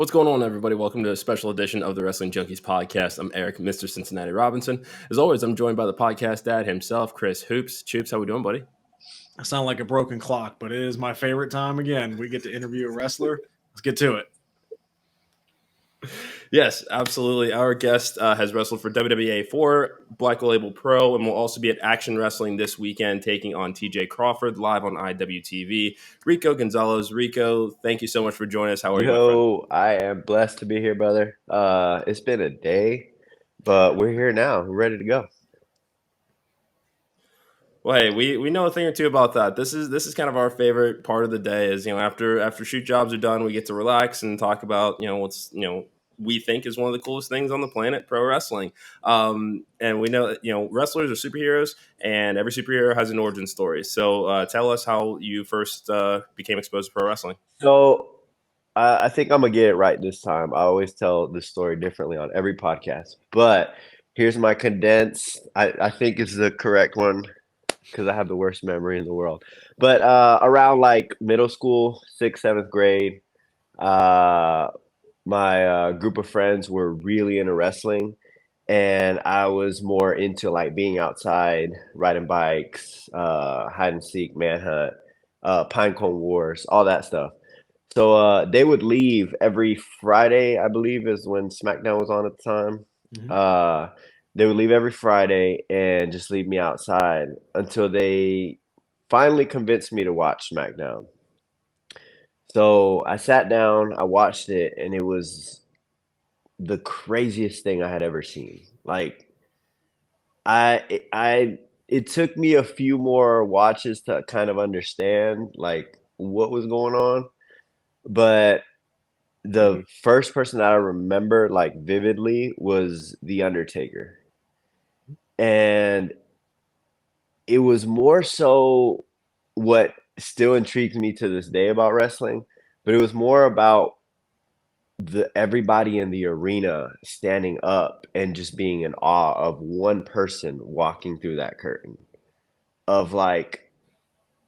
What's going on, everybody? Welcome to a special edition of the Wrestling Junkies podcast. I'm Eric, Mr. Cincinnati Robinson. As always, I'm joined by the podcast dad himself, Chris Hoops. Choops, how we doing, buddy? I sound like a broken clock, but it is my favorite time again. We get to interview a wrestler. Let's get to it. Yes, absolutely. Our guest has wrestled for WWE 4, Black Label Pro, and will also be at Action Wrestling this weekend, taking on TJ Crawford live on IWTV. Rico Gonzalez. Rico, thank you so much for joining us. How are you, my friend? I am blessed to be here, brother. It's been a day, but we're here now. We're ready to go. Well, hey, we know a thing or two about that. This is kind of our favorite part of the day. Is after shoot jobs are done, we get to relax and talk about what's we think is one of the coolest things on the planet, pro wrestling. And we know that wrestlers are superheroes, and every superhero has an origin story. So tell us how you first became exposed to pro wrestling. So I think I'm gonna get it right this time. I always tell this story differently on every podcast, but here's my condensed. I think it's the correct one because I have the worst memory in the world. But around like middle school, 6th, 7th grade, my group of friends were really into wrestling, and I was more into like being outside, riding bikes, hide and seek, manhunt, pinecone wars, all that stuff. So they would leave every Friday, I believe is when SmackDown was on at the time. Mhm. They would leave every Friday and just leave me outside until they finally convinced me to watch SmackDown. So I sat down, I watched it, and it was the craziest thing I had ever seen. Like it took me a few more watches to kind of understand like what was going on, but the first person that I remember like vividly was The Undertaker. And it was more so what still intrigues me to this day about wrestling, but it was more about everybody in the arena standing up and just being in awe of one person walking through that curtain of like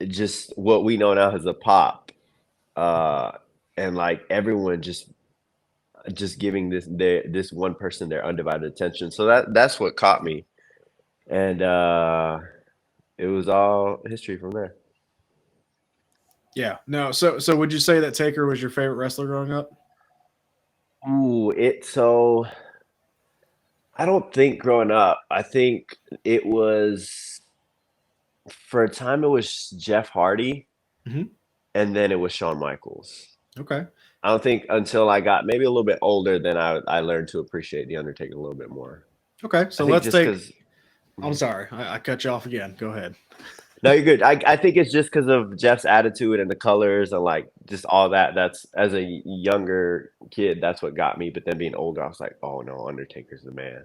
just what we know now as a pop. And like everyone just giving this one person their undivided attention. So that's what caught me. And it was all history from there. Yeah. No. So would you say that Taker was your favorite wrestler growing up? So I don't think growing up. I think it was for a time it was Jeff Hardy, Mhm. and then it was Shawn Michaels. Okay. I don't think until I got maybe a little bit older, then I learned to appreciate The Undertaker a little bit more. Okay. So I think let's just take. because. I'm sorry, I cut you off again. Go ahead. No, you're good. I think it's just because of Jeff's attitude and the colors and like just all that. That's as a younger kid, that's what got me. But then being older, I was like, oh no, Undertaker's the man.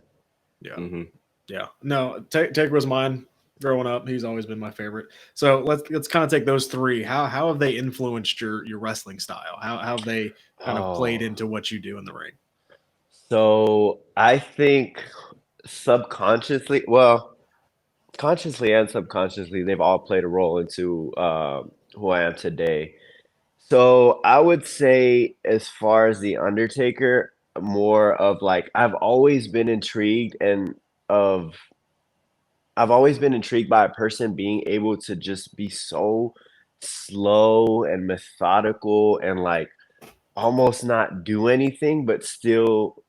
Yeah. Mm-hmm. Yeah. No. Taker was mine growing up. He's always been my favorite. So let's kind of take those three. How have they influenced your wrestling style? How have they kind of played Oh, into what you do in the ring? so I think subconsciously, well, consciously and subconsciously, they've all played a role into who I am today. So I would say, as far as the Undertaker, more of like of I've always been intrigued by a person being able to just be so slow and methodical and like almost not do anything, but still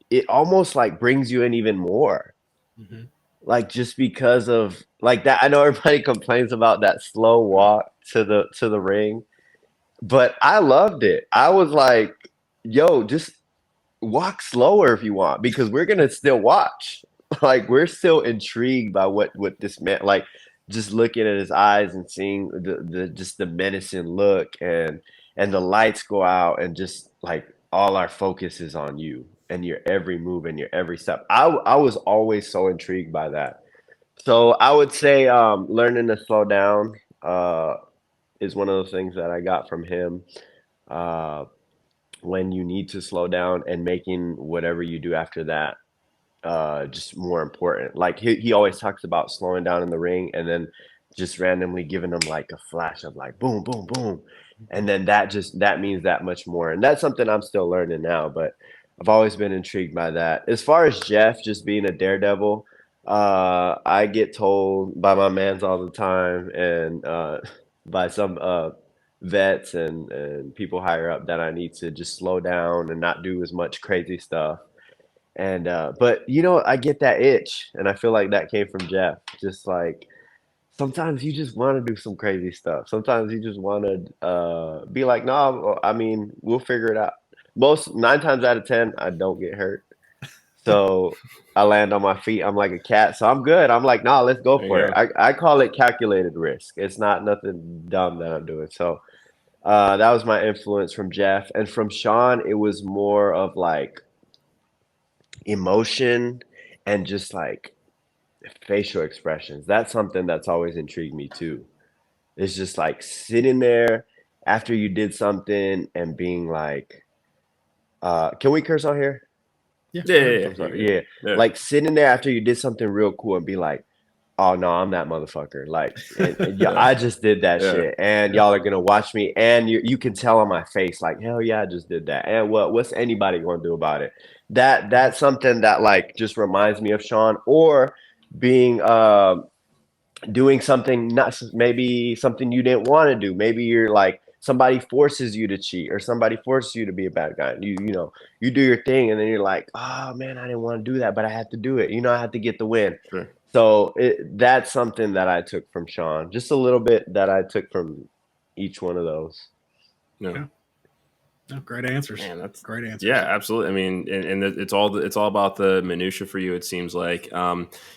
it almost like brings you in even more. Mm-hmm. Like just because of like that. I know everybody complains about that slow walk to the ring, but I loved it. I was like, yo, just walk slower if you want, because we're gonna still watch. Like we're still intrigued by what this man like just looking at his eyes and seeing the just the menacing look and the lights go out and just like all our focus is on you and your every move and your every step. I was always so intrigued by that. So I would say learning to slow down is one of those things that I got from him. Uh, when you need to slow down and making whatever you do after that just more important. Like he always talks about slowing down in the ring and then just randomly giving them like a flash of like boom, boom, boom. And then that means that much more. And that's something I'm still learning now, but I've always been intrigued by that. As far as Jeff just being a daredevil, I get told by my mans all the time and by some vets and people higher up that I need to just slow down and not do as much crazy stuff. And but I get that itch, and I feel like that came from Jeff. Just like sometimes you just want to do some crazy stuff. Sometimes you just want to be like, no, I mean, we'll figure it out. Most 9 times out of 10, I don't get hurt. So I land on my feet. I'm like a cat. So I'm good. I'm like, nah, let's go for it. I call it calculated risk. It's not nothing dumb that I'm doing. So that was my influence from Jeff. And from Sean, it was more of like emotion and just like facial expressions. That's something that's always intrigued me too. It's just like sitting there after you did something and being like, can we curse on here? Yeah. Yeah. Like sitting there after you did something real cool and be like, oh no, I'm that motherfucker. Like, and I just did that shit, and y'all are gonna watch me, and you can tell on my face, like, hell yeah, I just did that. And what's anybody gonna do about it? That's something that like just reminds me of Sean, or being doing something, not maybe something you didn't want to do. Maybe you're like somebody forces you to cheat, or somebody forces you to be a bad guy. And you do your thing, and then you're like, oh man, I didn't want to do that, but I had to do it. I had to get the win. Sure. So that's something that I took from Sean. Just a little bit that I took from each one of those. Yeah. No, great answers. Man, that's great answers. Yeah, absolutely. I mean, and it's all about the minutia for you. It seems like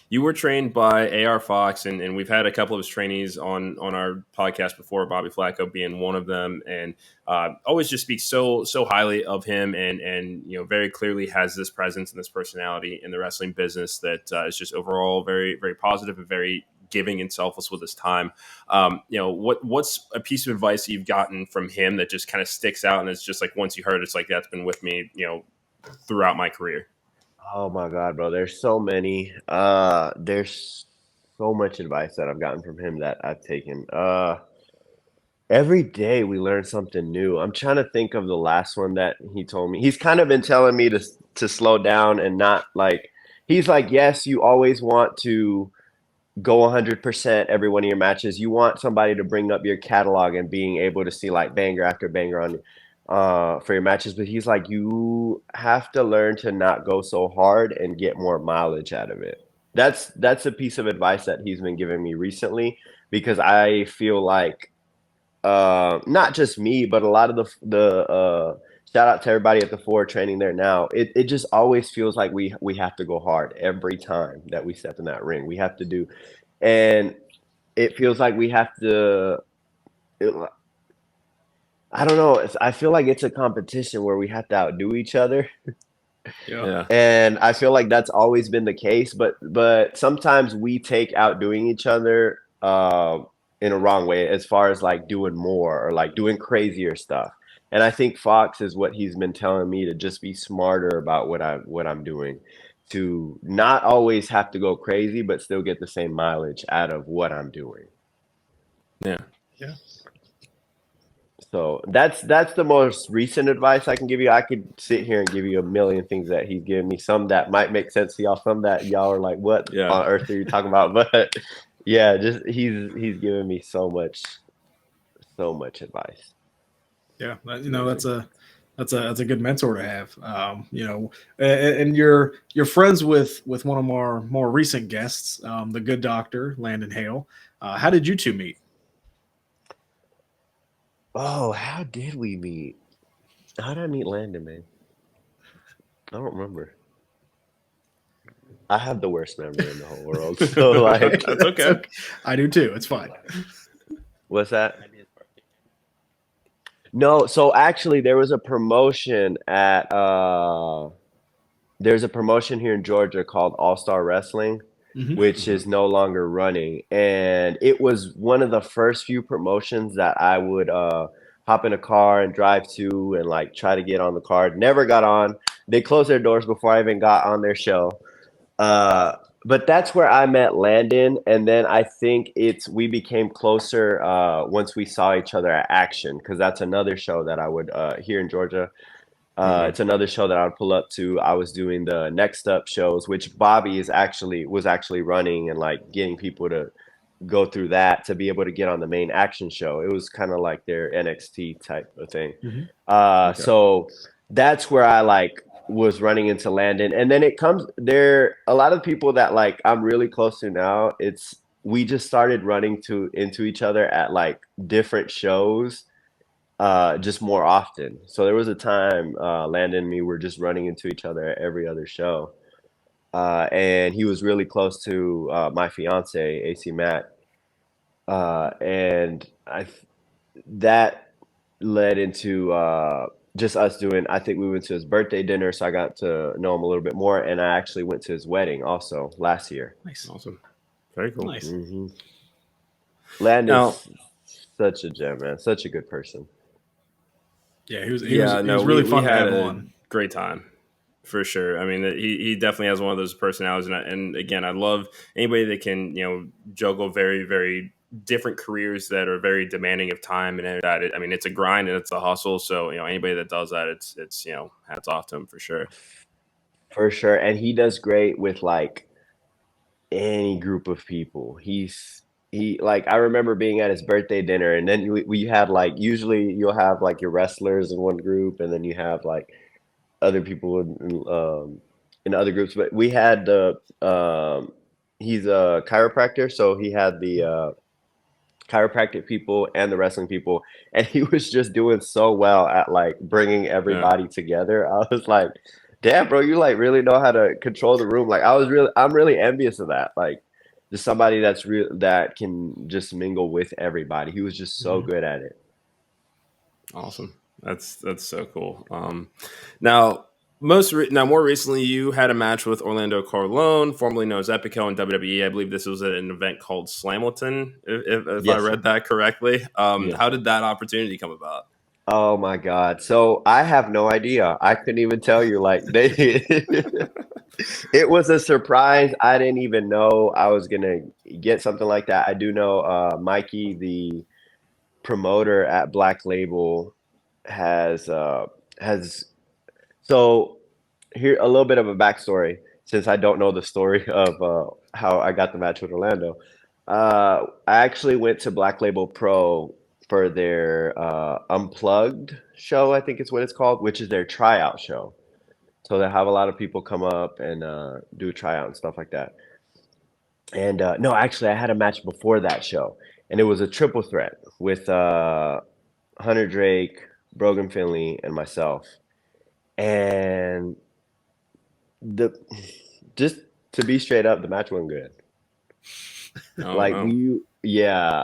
you were trained by AR Fox, and we've had a couple of his trainees on our podcast before. Bobby Flacco being one of them, and always just speaks so highly of him, and very clearly has this presence and this personality in the wrestling business that is just overall very very positive and very giving and selfless with his time. What's a piece of advice that you've gotten from him that just kind of sticks out and it's just like once you heard it's like that's been with me throughout my career? Oh my God, bro, there's so many. There's so much advice that I've gotten from him that I've taken. Every day we learn something new. I'm trying to think of the last one that he told me. He's kind of been telling me to slow down and not like, he's like, yes, you always want to go 100% every one of your matches. You want somebody to bring up your catalog and being able to see like banger after banger on for your matches. But he's like, you have to learn to not go so hard and get more mileage out of it. That's a piece of advice that he's been giving me recently, because I feel like not just me, but a lot of the shout out to everybody at the Ford training there now. It just always feels like we have to go hard every time that we step in that ring. We have to do, and it feels like we have to. I don't know. I feel like it's a competition where we have to outdo each other. Yeah. And I feel like that's always been the case, but sometimes we take outdoing each other in a wrong way, as far as like doing more or like doing crazier stuff. And I think Fox is what he's been telling me, to just be smarter about what I'm doing, to not always have to go crazy, but still get the same mileage out of what I'm doing. Yeah. So that's the most recent advice I can give you. I could sit here and give you a million things that he's given me. Some that might make sense to y'all. Some that y'all are like, what on earth are you talking about? But yeah, just he's given me so much advice. Yeah, that's a good mentor to have. And you're friends with one of our more recent guests, the Good Doctor, Landon Hale. How did you two meet? Oh, how did we meet? How did I meet Landon, man? I don't remember. I have the worst memory in the whole world. So like, that's okay. I do too. It's fine. What's that? No, so actually there was a promotion at there's a promotion here in Georgia called All Star Wrestling, which is no longer running. And it was one of the first few promotions that I would hop in a car and drive to and like try to get on the card. Never got on. They closed their doors before I even got on their show. but that's where I met Landon, and then I think we became closer once we saw each other at Action, because that's another show that I would here in Georgia. It's another show that I would pull up to. I was doing the Next Up shows, which Bobby was actually running and like getting people to go through that to be able to get on the main Action show. It was kind of like their NXT type of thing. Okay. So that's where I like was running into Landon, and then it comes there. A lot of people that like I'm really close to now. We just started running into each other at like different shows, just more often. So there was a time Landon and me were just running into each other at every other show, and he was really close to my fiance AC Matt, and that led into just us doing. I think we went to his birthday dinner, so I got to know him a little bit more, and I actually went to his wedding also last year. Nice. Awesome. Very cool. Nice. Landon's such a gem, man. Such a good person. Yeah, he was really fun to have on. Great time. For sure. I mean, he definitely has one of those personalities. And again, I love anybody that can, juggle very, very different careers that are very demanding of time. And that, I mean, it's a grind and it's a hustle. So, anybody that does that, it's hats off to him for sure. For sure. And he does great with like any group of people. I remember being at his birthday dinner, and then we had like, usually you'll have like your wrestlers in one group, and then you have like other people in other groups. But we had he's a chiropractor, so he had the chiropractic people and the wrestling people, and he was just doing so well at like bringing everybody together. I was like, damn, bro, you like really know how to control the room. Like I'm really envious of that. Like just somebody that can just mingle with everybody. He was just so good at it. Awesome. That's so cool. Now more recently, you had a match with Orlando Carlone, formerly known as Epico in WWE. I believe this was at an event called Slamilton, if I read that correctly. How did that opportunity come about? Oh my God! So I have no idea. I couldn't even tell you. Like it was a surprise. I didn't even know I was gonna get something like that. I do know Mikey, the promoter at Black Label, has so here a little bit of a backstory, since I don't know the story of how I got the match with Orlando. I actually went to Black Label Pro for their Unplugged show, I think is what it's called, which is their tryout show. So they have a lot of people come up and do a tryout and stuff like that. And no, actually, I had a match before that show, and it was a triple threat with Hunter Drake, Brogan Finley, and myself. And just to be straight up, the match wasn't good.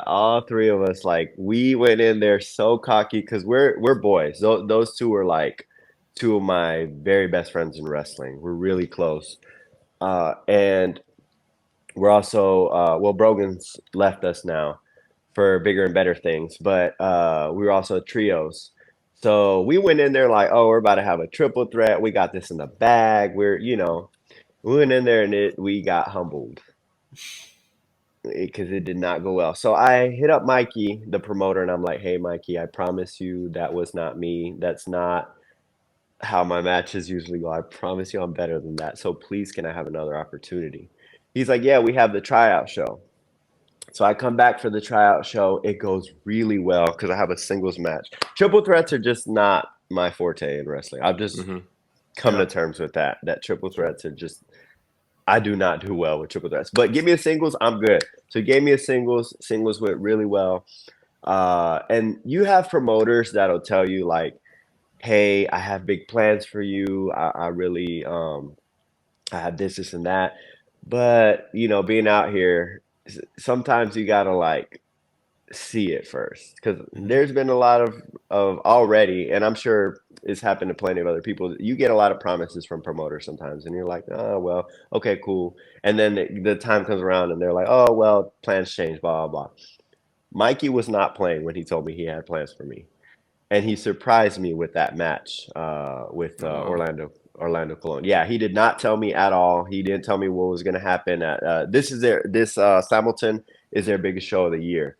All three of us, like we went in there so cocky because we're boys. Those two were like two of my very best friends in wrestling. We're really close, and we're also Brogan's left us now for bigger and better things, but we were also trios. So we went in there like, oh, we're about to have a triple threat. We got this in the bag. We went in there and we got humbled because it did not go well. So I hit up Mikey, the promoter, and I'm like, hey, Mikey, I promise you that was not me. That's not how my matches usually go. I promise you I'm better than that. So please, can I have another opportunity? He's like, yeah, we have the tryout show. So I come back for the tryout show. It goes really well because I have a singles match. Triple threats are just not my forte in wrestling. I've just come to terms with that. That triple threats are just, I do not do well with triple threats. But give me a singles, I'm good. So he gave me a singles. Singles went really well. And you have promoters that'll tell you like, hey, I have big plans for you. I really, I have this, and that. But, being out here, sometimes you gotta like see it first, because there's been a lot of already, and I'm sure it's happened to plenty of other people. You get a lot of promises from promoters sometimes, and you're like, oh well, okay, cool. And then the time comes around, and they're like, oh well, plans change, blah blah blah. Mikey was not playing when he told me he had plans for me. and he surprised me with that match with Orlando Colon. Yeah, he did not tell me at all. He didn't tell me what was going to happen. This Hamilton is their biggest show of the year.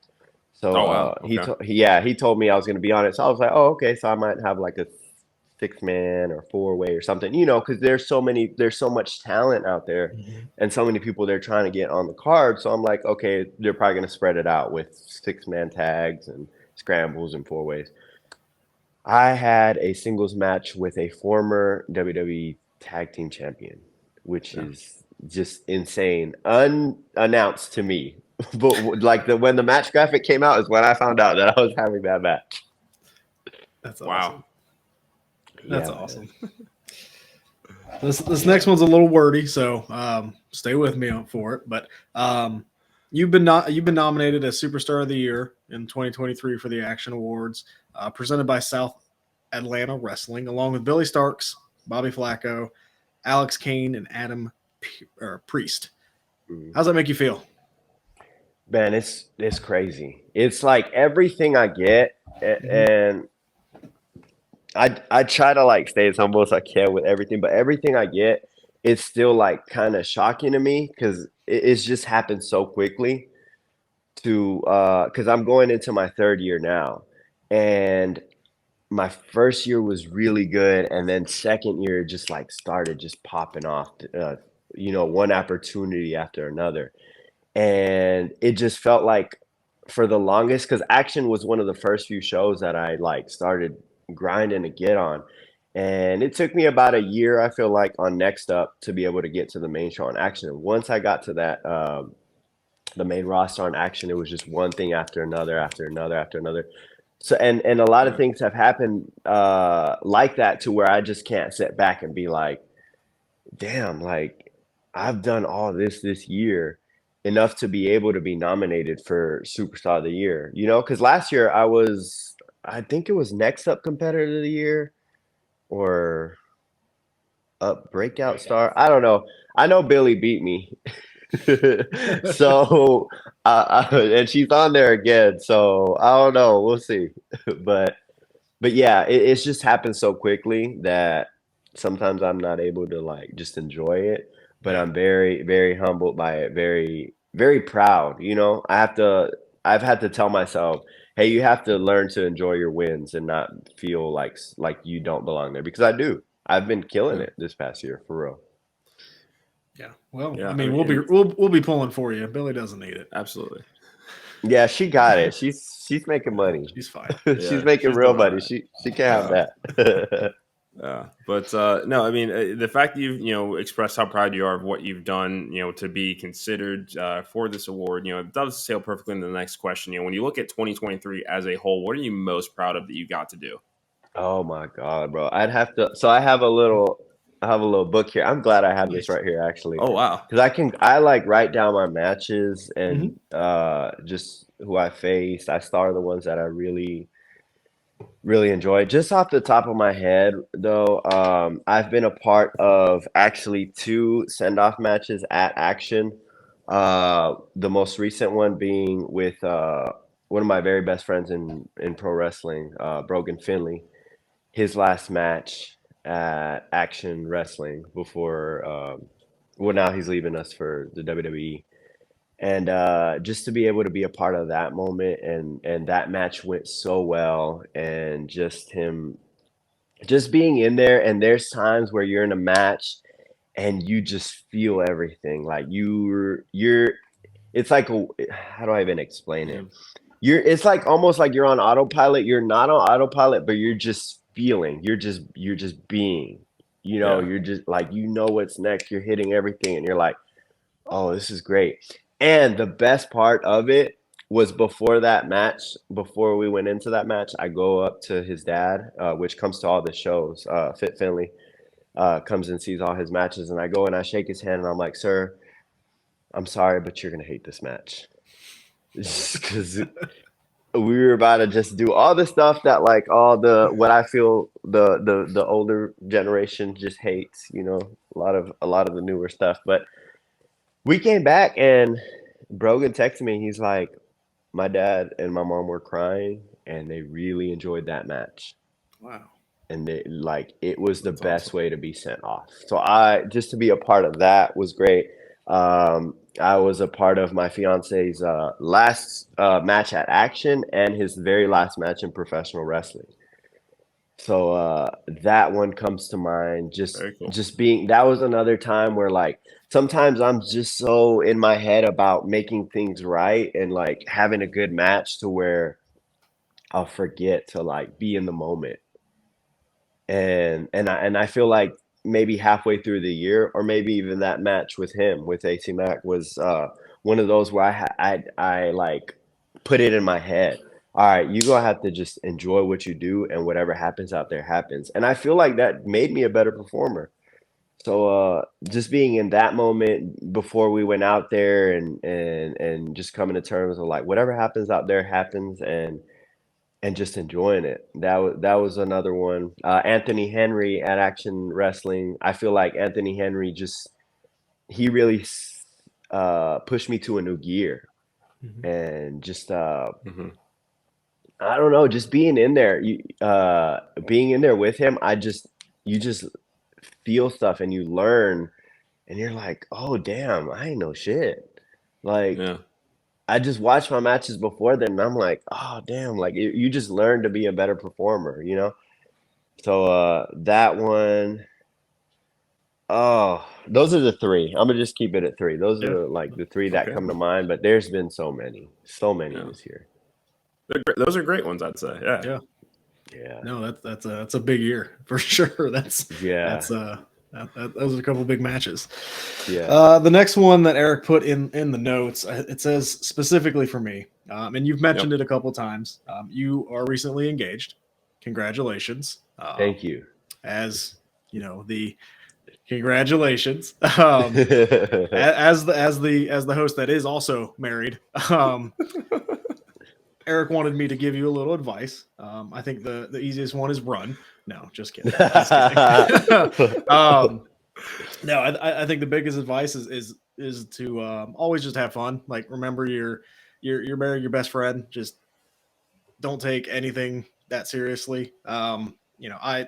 So Oh wow. Okay. he told me I was going to be on it. So I was like, oh, okay. So I might have like a 6-man or 4-way or something, because there's so much talent out there, and so many people they're trying to get on the card. So I'm like, okay, they're probably going to spread it out with 6-man tags and scrambles and 4-ways. I had a singles match with a former WWE Tag Team Champion, which is just insane, unannounced to me. But like when the match graphic came out is when I found out that I was having that match. That's Wow. awesome. That's awesome. This next one's a little wordy, so stay with me for it. But you've been nominated as Superstar of the Year in 2023 for the Action Awards, presented by South Atlanta Wrestling, along with Billy Starks, Bobby Flacco, Alex Kane, and Adam Priest. How's that make you feel? Man, it's crazy. It's like everything I get, and I try to like stay as humble as I can with everything, but everything I get, it's still like kind of shocking to me because it's just happened so quickly. Because I'm going into my 3rd year now, and my first year was really good, and then second year just like started just popping off, one opportunity after another. And it just felt like for the longest, because Action was one of the first few shows that I like started grinding to get on. And it took me about a year, I feel like, on Next Up to be able to get to the main show on Action. And once I got to that, the main roster on Action, it was just one thing after another, after another, after another. So, and a lot of things have happened like that, to where I just can't sit back and be like, damn, like I've done all this year, enough to be able to be nominated for Superstar of the Year, because last year I think it was Next Up Competitor of the Year or Up Breakout Star. I don't know. I know Billy beat me. So, and she's on there again. So I don't know. We'll see. But yeah, it's just happened so quickly that sometimes I'm not able to like just enjoy it. But I'm very, very humbled by it. Very, very proud. I've had to tell myself, hey, you have to learn to enjoy your wins and not feel like you don't belong there, because I do. I've been killing it this past year, for real. Yeah. Well, I mean, we'll be pulling for you. Billy doesn't need it. Absolutely. Yeah, she got it. She's making money. She's fine. She's making real money. Right. She can't have that. But no, I mean, the fact that you've expressed how proud you are of what you've done, to be considered for this award, it does sail perfectly into the next question. When you look at 2023 as a whole, what are you most proud of that you got to do? Oh my God, bro! I'd have to. So I have a little book here. I'm glad I have this right here, actually. Oh wow! Because I like write down my matches and just who I faced. I star the ones that I really, really enjoy. Just off the top of my head, though, I've been a part of actually 2 send-off matches at Action. The most recent one being with one of my very best friends in pro wrestling, Brogan Finley. His last match at Action Wrestling before, now he's leaving us for the WWE. And just to be able to be a part of that moment, and that match went so well, and just him just being in there. And there's times where you're in a match and you just feel everything, like you're it's like how do I even explain it? It's like almost like you're on autopilot. You're not on autopilot, but you're just feeling, you're just being, you're just like, what's next. You're hitting everything and you're like, oh, this is great. And the best part of it was before that match, before we went into that match, I go up to his dad, which comes to all the shows. Fit Finley comes and sees all his matches, and I go and I shake his hand and I'm like, sir, I'm sorry, but you're going to hate this match. Just because we were about to just do all the stuff that like what I feel the older generation just hates, a lot of the newer stuff. But we came back and Brogan texted me. He's like, my dad and my mom were crying, and they really enjoyed that match. Wow. And they it was the That's best awesome. way to be sent off. So I just to be a part of that was great. I was a part of my fiance's last match at Action and his very last match in professional wrestling. So that one comes to mind. Very cool. Just being that was another time where like sometimes I'm just so in my head about making things right and like having a good match to where I'll forget to like be in the moment. And I feel like maybe halfway through the year, or maybe even that match with him with AC Mac was one of those where I like put it in my head. All right, you gonna have to just enjoy what you do, and whatever happens out there happens. And I feel like that made me a better performer. So just being in that moment before we went out there and just coming to terms with like whatever happens out there happens, and just enjoying it. That was another one. Anthony Henry at Action Wrestling. I feel like Anthony Henry just he really pushed me to a new gear, Mhm. and just Mhm. I don't know, just being in there, being in there with him, you just feel stuff and you learn, and you're like, oh damn, I ain't know shit. Like Yeah. I just watched my matches before then, and I'm like, oh damn, like you just learn to be a better performer, you know? So that one, oh, those are the three. I'm gonna just keep it at three. Those Yeah. are like the three that Okay. come to mind, but there's been so many Yeah. this year. Those are great ones, I'd say. Yeah. Yeah. Yeah. No, that's a big year for sure. Yeah. Those are a couple big matches. Yeah. The next one that Eric put in the notes, it says specifically for me, and you've mentioned Yep. it a couple times. You are recently engaged. Congratulations. Thank you. As you know, the congratulations. As the host that is also married. Eric wanted me to give you a little advice. I think the easiest one is run. No, just kidding. Just kidding. No, I think the biggest advice is to always just have fun. Like remember you're marrying your best friend. Just don't take anything that seriously. I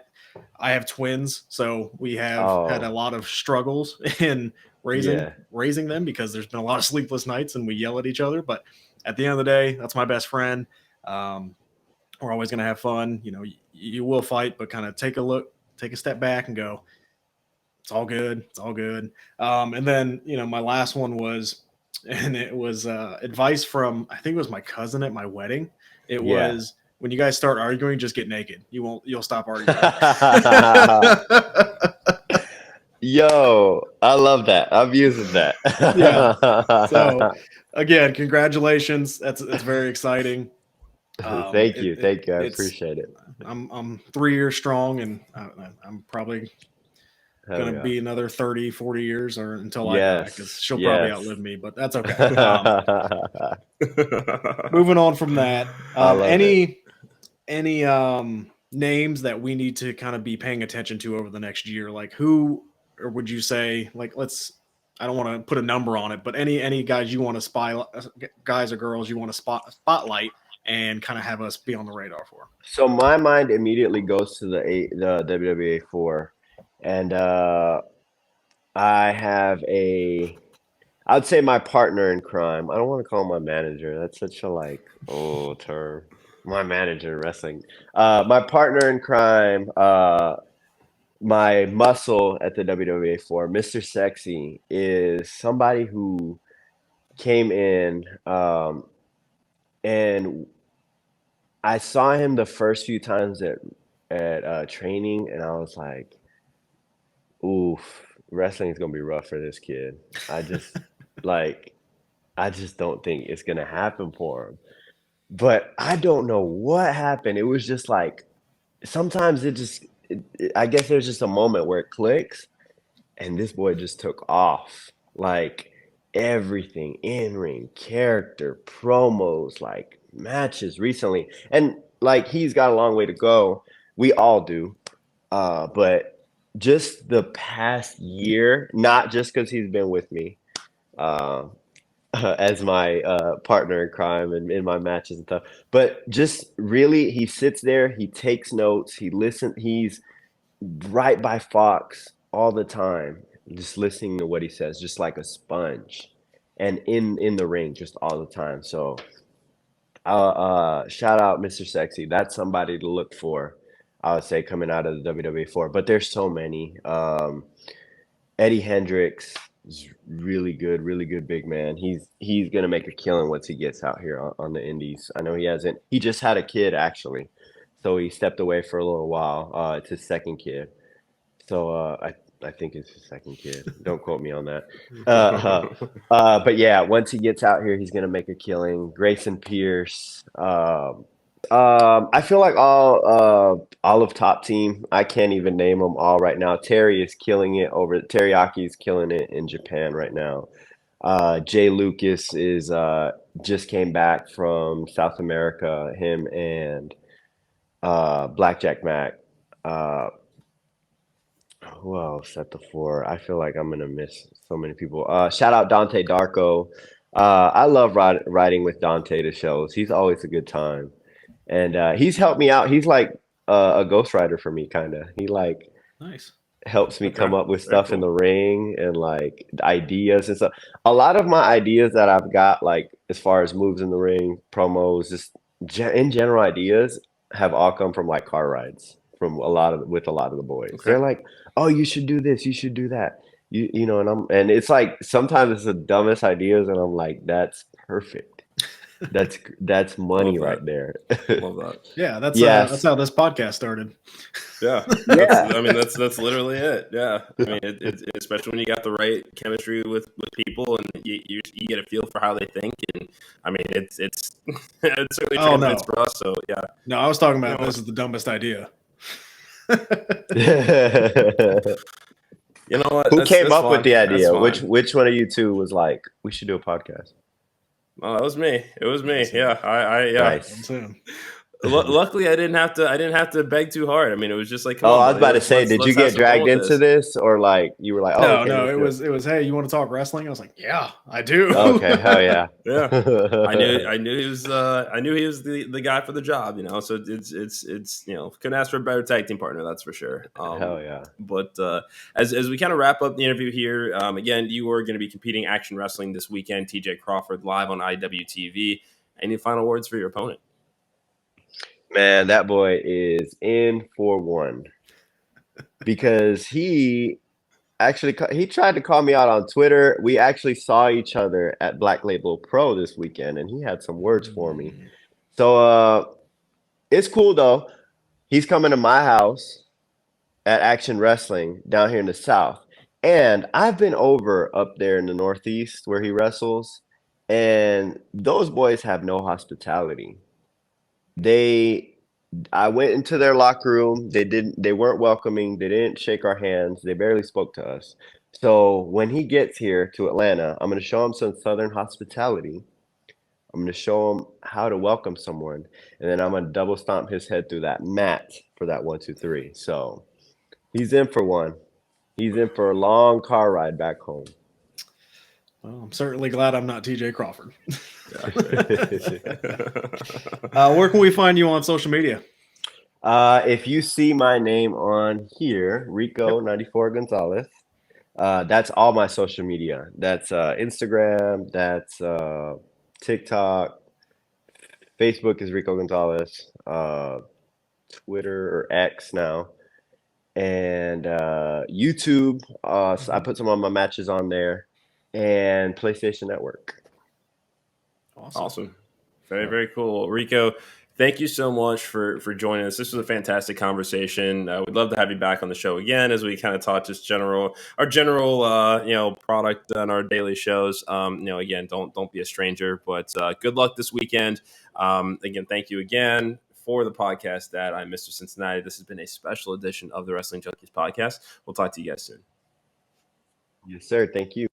have twins, so we have had a Oh, lot of struggles in yeah. raising them because there's been a lot of sleepless nights and we yell at each other. But at the end of the day, that's my best friend. Um, we're always going to have fun. You will fight, but kind of take a step back and go, it's all good. It's all good. And then, my last one was, and it was advice from, I think it was my cousin at my wedding. It Yeah. was, when you guys start arguing, just get naked. You'll stop arguing. Yo, I love that. I'm using that. Yeah. So again, congratulations. That's very exciting. Thank you. Thank you. I It's appreciate it. I'm 3 years strong, and I'm probably Hell gonna yeah. be another 30, 40 years or until I die, because Yes. she'll probably Yes. outlive me, but that's okay. Moving on from that, I love it. any names that we need to kind of be paying attention to over the next year, like who, or would you say, like, I don't want to put a number on it, but any guys you want to guys or girls you want to spotlight and kind of have us be on the radar for? So my mind immediately goes to the WWA 4, and I have I'd say my partner in crime. I don't want to call him my manager. That's such a like term. My manager in wrestling. My partner in crime. My muscle at the WWA 4, Mr. Sexy, is somebody who came in, and I saw him the first few times at training, and I was like, "Oof, wrestling is gonna be rough for this kid." I just like, I just don't think it's gonna happen for him. But I don't know what happened. It was just like sometimes I guess there's just a moment where it clicks, and this boy just took off. Like everything, in ring, character, promos, like matches recently. And like he's got a long way to go. We all do. But just the past year, not just because he's been with me, uh, as my partner in crime and in my matches and stuff. But just really, he sits there, he takes notes, he listens, he's right by Fox all the time, just listening to what he says, just like a sponge, and in the ring just all the time. So, shout out Mr. Sexy. That's somebody to look for. I would say coming out of the WWE 4, but there's so many. Eddie Hendricks is really good big man. He's gonna make a killing once he gets out here on the indies. I know he hasn't. He just had a kid actually, so he stepped away for a little while. It's his second kid, so I think it's his second kid. Don't quote me on that. But yeah, once he gets out here, he's gonna make a killing. Grayson Pierce. I feel like all of Top Team. I can't even name them all right now. Terry is killing it over. Teriyaki is killing it in Japan right now. Jay Lucas is just came back from South America. Him and Blackjack Mac. Who else at the 4? I feel like I'm gonna miss so many people. Shout out Dante Darko. I love riding with Dante to shows. He's always a good time. And he's helped me out. He's like a ghostwriter for me, kind of. He like Nice. helps me Okay. come up with Very stuff in cool. the ring and like ideas and stuff. A lot of my ideas that I've got, like as far as moves in the ring, promos, just in general ideas, have all come from like car rides from a lot of the boys. Okay. They're like, "Oh, you should do this. You should do that." You know, and it's like sometimes it's the dumbest ideas, and I'm like, "That's perfect. That's money Love right that. there." Love that. Yeah, that's Yes. how this podcast started. Yeah, Yeah. that's literally it. Yeah, I mean, especially when you got the right chemistry with people, and you get a feel for how they think, and I mean, it's it certainly Oh, translates no. for us. So yeah, No, I was talking about You know, this is the dumbest idea. you know what? Who came That's up with fine. the That's idea? fine. Which one of you two was like, we should do a podcast? Oh, that was me. It was me. That's it. Yeah, I yeah. Nice. That's him. Luckily, I didn't have to beg too hard. I mean, it was just like, come Oh, on, I was buddy, about to say, did you let's have get some fun dragged with into this. this, or like you were like, oh, No, okay, no, let's do it was, hey, you want to talk wrestling? I was like, yeah, I do. Okay, hell yeah. Yeah, I knew he was the guy for the job, you know. So it's you know, couldn't ask for a better tag team partner, that's for sure. Hell yeah. But as we kind of wrap up the interview here, again, you are going to be competing Action Wrestling this weekend. TJ Crawford live on IWTV. Any final words for your opponent? Man, that boy is in for one because he tried to call me out on Twitter. We actually saw each other at Black Label Pro this weekend, and he had some words for me. So it's cool though. He's coming to my house at Action Wrestling down here in the South, and I've been over up there in the Northeast where he wrestles, and those boys have no hospitality. I went into their locker room. They weren't welcoming. They didn't shake our hands. They barely spoke to us. So when he gets here to Atlanta, I'm going to show him some Southern hospitality. I'm going to show him how to welcome someone. And then I'm going to double stomp his head through that mat for that 1, 2, 3. So he's in for one. He's in for a long car ride back home. Well, I'm certainly glad I'm not TJ Crawford. Yeah. Where can we find you on social media? If you see my name on here, Rico 94 Gonzalez, that's all my social media. That's Instagram, that's TikTok, Facebook is Rico Gonzalez, Twitter or X now, and YouTube. So I put some of my matches on there, and PlayStation Network. Awesome. Very, very cool. Rico, thank you so much for joining us. This was a fantastic conversation. We'd love to have you back on the show again as we kind of talk just our general you know, product on our daily shows. You know, again, don't be a stranger, but good luck this weekend. Again, thank you again for the podcast that I'm Mr. Cincinnati. This has been a special edition of the Wrestling Junkies podcast. We'll talk to you guys soon. Yes, sir. Thank you.